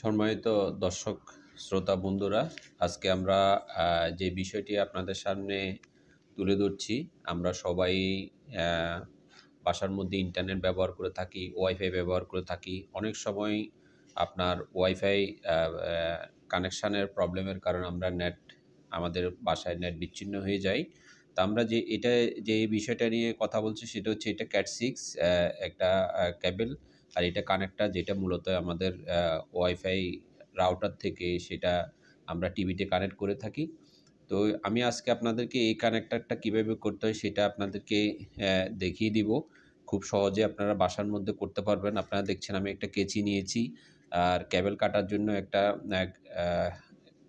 সম্মানিত দর্শক শ্রোতা বন্ধুরা, আজকে আমরা যে বিষয়টি আপনাদের সামনে তুলে ধরছি, আমরা সবাই বাসার মধ্যে ইন্টারনেট ব্যবহার করে থাকি, ওয়াইফাই ব্যবহার করে থাকি। অনেক সময় আপনার ওয়াইফাই কানেকশানের প্রবলেমের কারণে আমরা আমাদের বাসায় নেট বিচ্ছিন্ন হয়ে যায়। তো আমরা যে বিষয়টা নিয়ে কথা বলছি সেটা হচ্ছে এটা ক্যাট 6 একটা কেবল, আর এটা কানেক্টর যেটা মূলত আমাদের ওয়াইফাই রাউটার থেকে সেটা আমরা টিভিতে কানেক্ট করে থাকি। তো আমি আজকে আপনাদেরকে এই কানেক্টরটা কিভাবে করতে হয় সেটা আপনাদেরকে দেখিয়ে দিব। খুব সহজে আপনারা বাসার মধ্যে করতে পারবেন। আপনারা দেখছেন আমি একটা কেচি নিয়েছি, আর কেবল কাটার জন্য একটা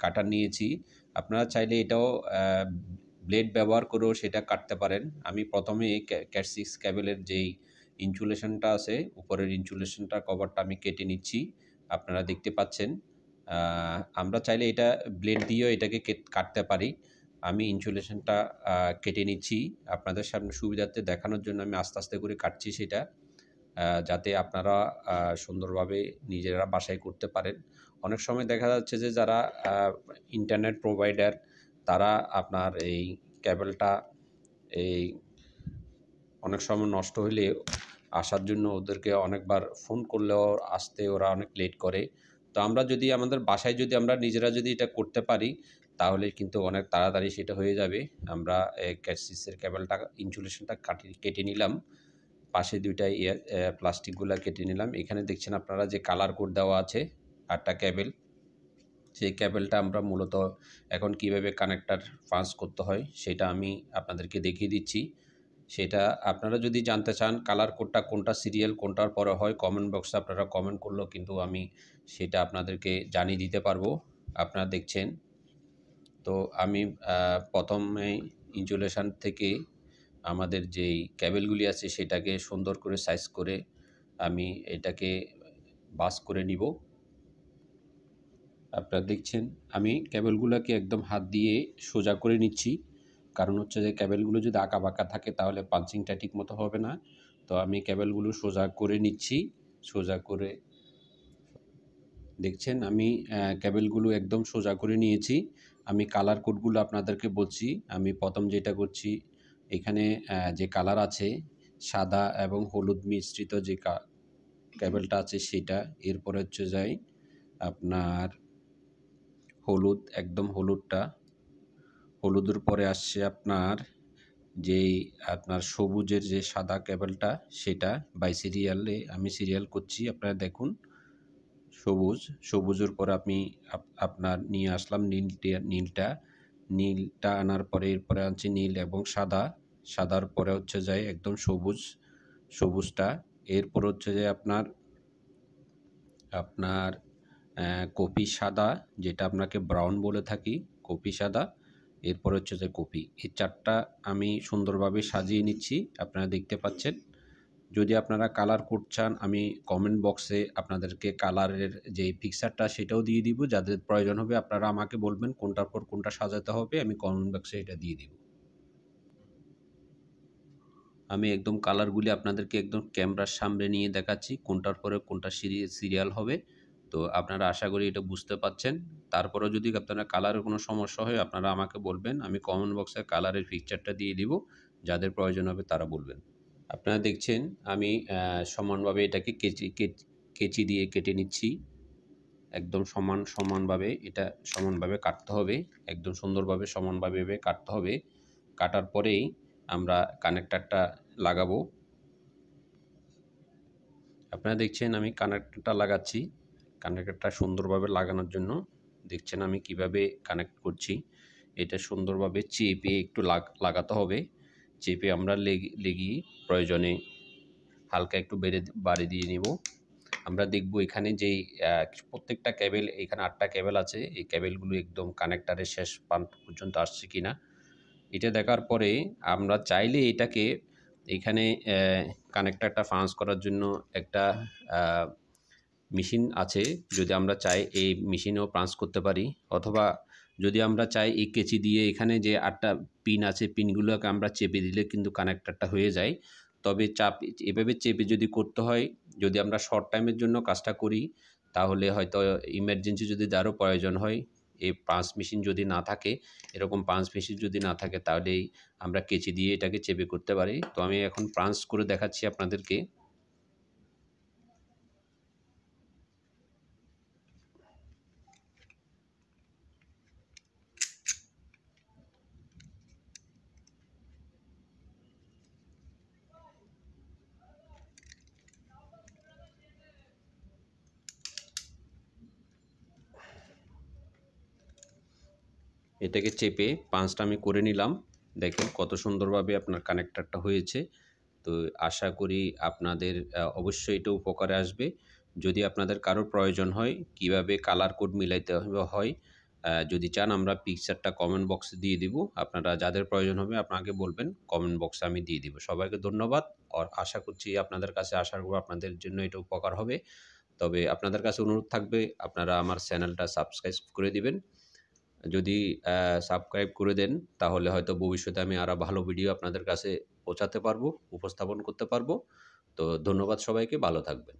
কাটার নিয়েছি। আপনারা চাইলে এটাও ব্লেড ব্যবহার করেও সেটা কাটতে পারেন। আমি প্রথমে ক্যাট 6 কেবলের যেই ইনসুলেশনটা আছে, উপরের ইনসুলেশনটার কভারটা আমি কেটে নিচ্ছি। আপনারা দেখতে পাচ্ছেন। আমরা চাইলে এটা ব্লেড দিয়েও এটাকে কাটতে পারি। আমি ইনসুলেশনটা কেটে নিচ্ছি আপনাদের সামনে সুবিধার্থে দেখানোর জন্য। আমি আস্তে আস্তে করে কাটছি সেটা, যাতে আপনারা সুন্দরভাবে নিজেরা বাসায় করতে পারেন। অনেক সময় দেখা যাচ্ছে যে যারা ইন্টারনেট প্রোভাইডার, তারা আপনার এই কেবলটা এই অনেক সময় নষ্ট হলে আসার জন্য ওদেরকে অনেকবার ফোন করলেও আসতে ওরা অনেক লেট করে। তো আমরা যদি আমাদের বাসায় যদি আমরা নিজেরা যদি এটা করতে পারি, তাহলে কিন্তু অনেক তাড়াতাড়ি সেটা হয়ে যাবে। আমরা ক্যাট 6 এর কেবলটা ইনসুলেশনটা কেটে নিলাম। পাশে ২ টা প্লাস্টিকগুলা কেটে নিলাম। এখানে দেখছেন আপনারা যে কালার কোড দেওয়া আছে ৮ টা কেবল। সেই কেবলটা আমরা মূলত এখন কিভাবে কানেক্টর পাঞ্চ করতে হয় সেটা আমি আপনাদেরকে দেখিয়ে দিচ্ছি। সেটা আপনারা যদি জানতে চান কালার কোডটা কোনটা সিরিয়াল কোনটার পরে হয়, কমেন্ট বক্সে আপনারা কমেন্ট করলেও কিন্তু আমি সেটা আপনাদেরকে জানিয়ে দিতে পারবো। আপনারা দেখছেন। তো আমি প্রথমেই ইনসুলেশন থেকে আমাদের যেই কেবলগুলি আছে সেটাকে সুন্দর করে সাইজ করে আমি এটাকে বাস করে নিব। আপনারা দেখছেন আমি কেবলগুলোকে একদম হাত দিয়ে সোজা করে নিচ্ছি। কারণ হচ্ছে যে কেবলগুলো যদি আঁকা-বাঁকা থাকে তাহলে পাঞ্চিংটা ঠিকমতো হবে না। তো আমি কেবলগুলো সোজা করে নিচ্ছি। সোজা করে দেখছেন আমি কেবলগুলো একদম সোজা করে নিয়েছি। আমি কালার কোডগুলো আপনাদেরকে বলছি। আমি প্রথম যেটা করছি, এখানে যে কালার আছে সাদা এবং হলুদ মিশ্রিত যে কেবলটা আছে সেটা। এরপরে হচ্ছে যাই আপনার হলুদ, একদম হলুদটা। হলুদের পরে আসছে আপনার যেই আপনার সবুজের যে সাদা কেবলটা সেটা বাই সিরিয়ালে আমি সিরিয়াল করছি। আপনারা দেখুন সবুজ, সবুজের পরে আমি আপনার নিয়ে আসলাম নীলটা আনার পরে এরপরে আনছি নীল এবং সাদা। সাদার পরে হচ্ছে যাই একদম সবুজটা। এরপর হচ্ছে যে আপনার কফি সাদা, যেটা আপনাকে ব্রাউন বলে থাকি, কফি সাদা। এরপর হচ্ছে যে কফি। এই ৪ টা আমি সুন্দরভাবে সাজিয়ে নিচ্ছি। আপনারা দেখতে পাচ্ছেন। যদি আপনারা কালার কোড চান আমি কমেন্ট বক্সে আপনাদেরকে কালারের যে পিকচারটা সেটাও দিয়ে দিব। যাদের প্রয়োজন হবে আপনারা আমাকে বলবেন কোনটার পর কোনটা সাজাতে হবে, আমি কমেন্ট বক্সে এটা দিয়ে দিব। আমি একদম কালারগুলি আপনাদেরকে একদম ক্যামেরার সামনে নিয়ে দেখাচ্ছি কোনটার পরে কোনটা সিরিয়াল হবে। তো আপনারা আশা করি এটা বুঝতে পারছেন। তারপরেও যদি আপনারা কালারের কোনো সমস্যা হয় আপনারা আমাকে বলবেন। আমি কমেন্ট বক্সে কালারের পিকচারটা দিয়ে দিব। যাদের প্রয়োজন হবে তারা বলবেন। আপনারা দেখছেন আমি সমানভাবে এটাকে কেচি দিয়ে কেটে নিচ্ছি। একদম সমানভাবে এটা সমানভাবে কাটতে হবে। একদম সুন্দরভাবে সমানভাবে কাটতে হবে। কাটার পরেই আমরা কানেক্টরটা লাগাবো। আপনারা দেখছেন আমি কানেক্টরটা লাগাচ্ছি। কানেক্টরটা সুন্দরভাবে লাগানোর জন্য দেখছেন আমি কিভাবে কানেক্ট করছি। এটা সুন্দরভাবে চেপে একটু লাগাতে হবে। চেপে আমরা লেগিয়ে প্রয়োজনে হালকা একটু বাড়ি দিয়ে নিব। আমরা দেখব এখানে যেই প্রত্যেকটা কেবল, এখানে ৮ টা কেবল আছে। এই কেবলগুলো একদম কানেক্টরের শেষ প্রান্ত পর্যন্ত আসছে কিনা। এটা দেখার পরে আমরা চাইলে এটাকে এখানে কানেক্টরটা পাঞ্চ করার জন্য একটা মেশিন আছে। যদি আমরা চাই এই মেশিনেও পাঞ্চ করতে পারি, অথবা যদি আমরা চাই এই কেচি দিয়ে এখানে যে ৮ টা পিন আছে পিনগুলোকে আমরা চেপে দিলে কিন্তু কানেক্টরটা হয়ে যায়। তবে এভাবে চেপে যদি করতে হয়, যদি আমরা শর্ট টাইমের জন্য কাজটা করি তাহলে হয়তো ইমার্জেন্সি যদি যারও প্রয়োজন হয়, এই পাঞ্চ মেশিন যদি না থাকে, এরকম পাঞ্চ মেশিন যদি না থাকে, তাহলেই আমরা কেচি দিয়ে এটাকে চেপে করতে পারি। তো আমি এখন পাঞ্চ করে দেখাচ্ছি আপনাদেরকে। এটাকে চেপে পাঞ্চটা আমি করে নিলাম। দেখেন কত সুন্দরভাবে আপনার কানেক্টরটা হয়েছে। তো আশা করি আপনাদের অবশ্যই এটা উপকারে আসবে। যদি আপনাদের কারোর প্রয়োজন হয় কিভাবে কালার কোড মিলাইতে হয়, যদি চান আমরা পিকচারটা কমেন্ট বক্সে দিয়ে দিব। আপনারা যাদের প্রয়োজন হবে আপনাকে বলবেন, কমেন্ট বক্সে আমি দিয়ে দিব। সবাইকে ধন্যবাদ। আর আশা করছি আপনাদের কাছে আসার পর আপনাদের জন্য এটা উপকার হবে। তবে আপনাদের কাছে অনুরোধ থাকবে আপনারা আমার চ্যানেলটা সাবস্ক্রাইব করে দিবেন। যদি সাবস্ক্রাইব করে দেন তাহলে হয়তো ভবিষ্যতে আমি আরও ভালো ভিডিও আপনাদের কাছে পৌঁছাতে পারবো, উপস্থাপন করতে পারবো। তো ধন্যবাদ সবাইকে, ভালো থাকবেন।